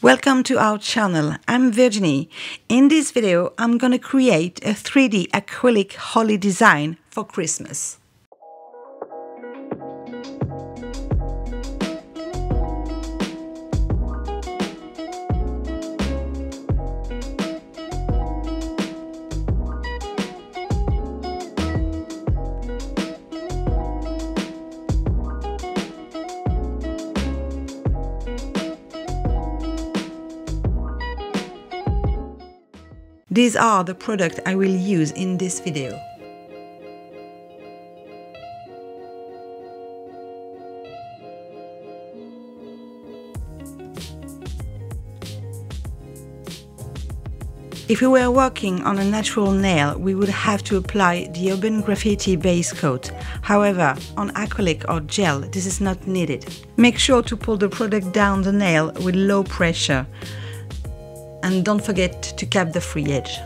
Welcome to our channel. I'm Virginie. In this video, I'm gonna create a 3D acrylic holly design for Christmas. These are the products I will use in this video. If we were working on a natural nail, we would have to apply the urban graffiti base coat. However, on acrylic or gel, this is not needed. Make sure to pull the product down the nail with low pressure. And don't forget to cap the free edge.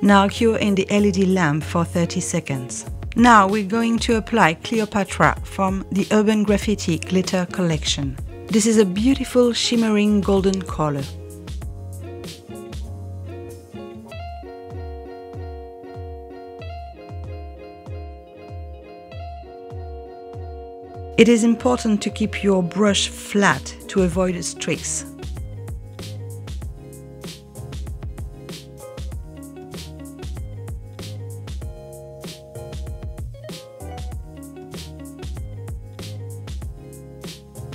Now cure in the LED lamp for 30 seconds. Now we're going to apply Cleopatra from the Urban Graffiti Glitter collection. This is a beautiful shimmering golden color. It is important to keep your brush flat to avoid streaks.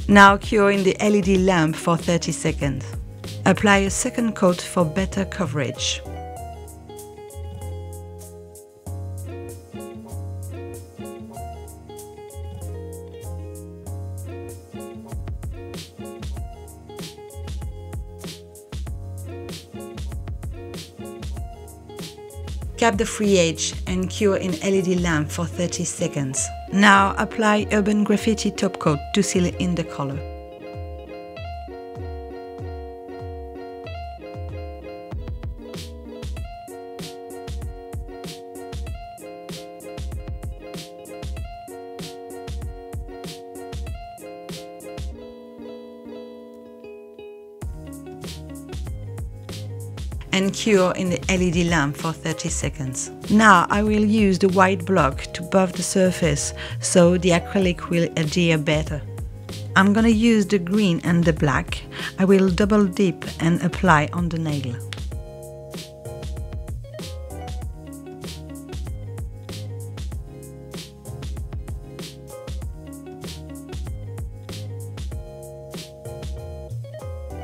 Now cure in the LED lamp for 30 seconds. Apply a second coat for better coverage. Cap the free edge and cure in LED lamp for 30 seconds. Now apply Urban Graffiti top coat to seal in the color. And cure in the LED lamp for 30 seconds. Now I will use the white block to buff the surface so the acrylic will adhere better. I'm gonna use the green and the black. I will double dip and apply on the nail.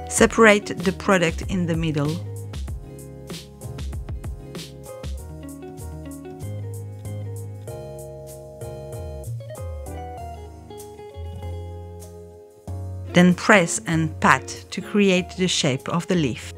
Separate the product in the middle. Then press and pat to create the shape of the leaf.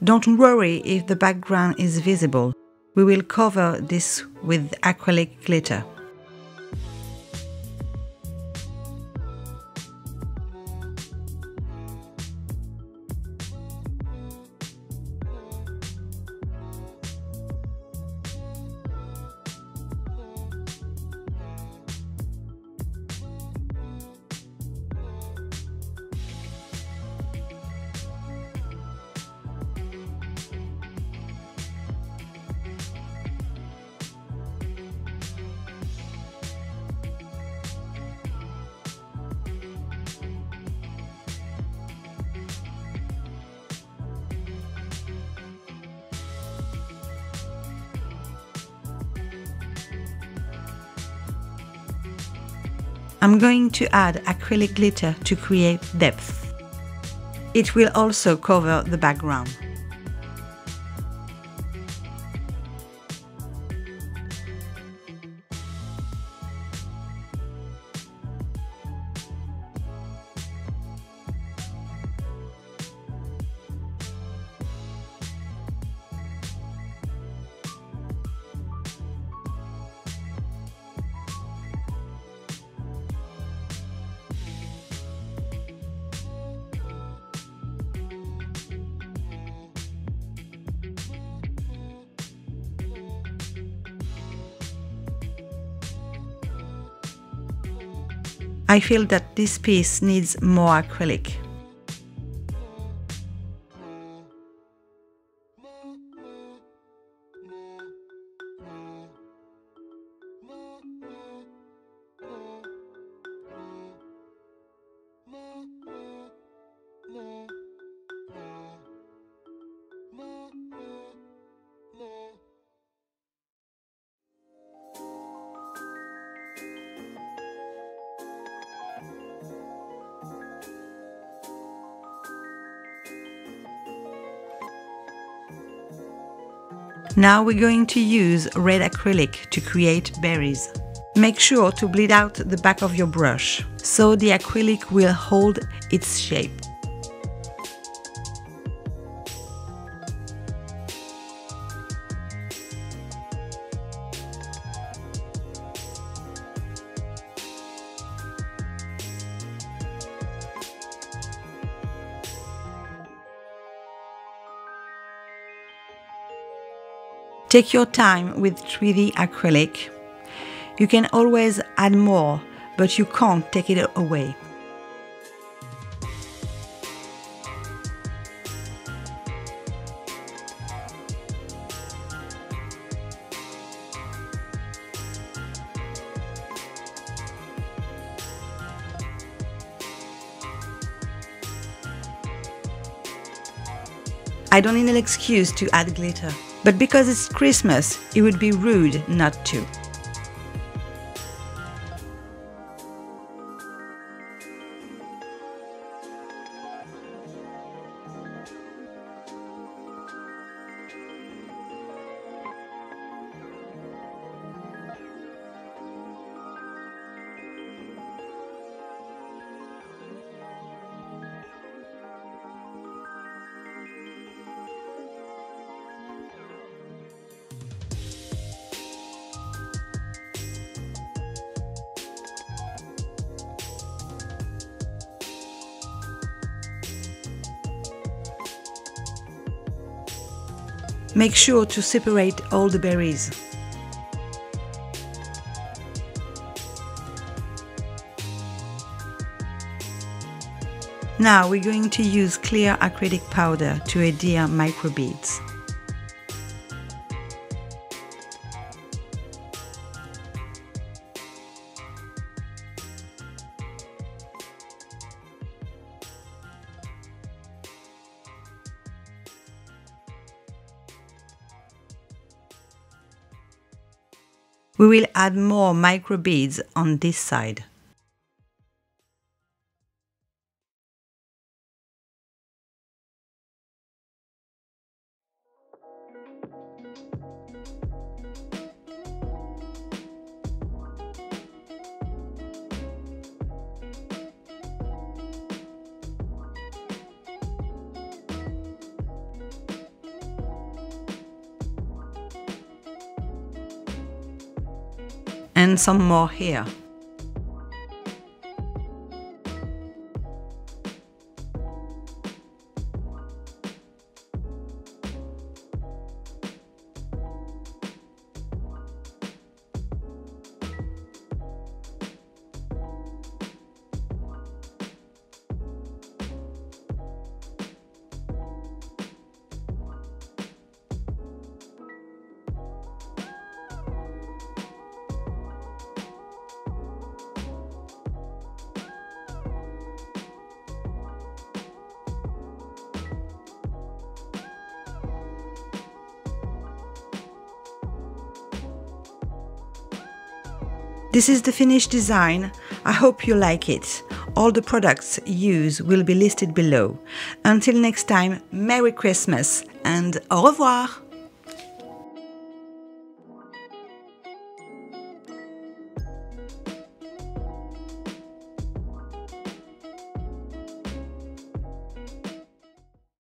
Don't worry if the background is visible. We will cover this with acrylic glitter. I'm going to add acrylic glitter to create depth. It will also cover the background. I feel that this piece needs more acrylic. Now we're going to use red acrylic to create berries. Make sure to bleed out the back of your brush, so the acrylic will hold its shape. Take your time with 3D acrylic. You can always add more, but you can't take it away. I don't need an excuse to add glitter, but because it's Christmas, it would be rude not to. Make sure to separate all the berries. Now we're going to use clear acrylic powder to adhere microbeads. We will add more microbeads on this side. And some more here. This is the finished design. I hope you like it. All the products used will be listed below. Until next time, Merry Christmas and au revoir!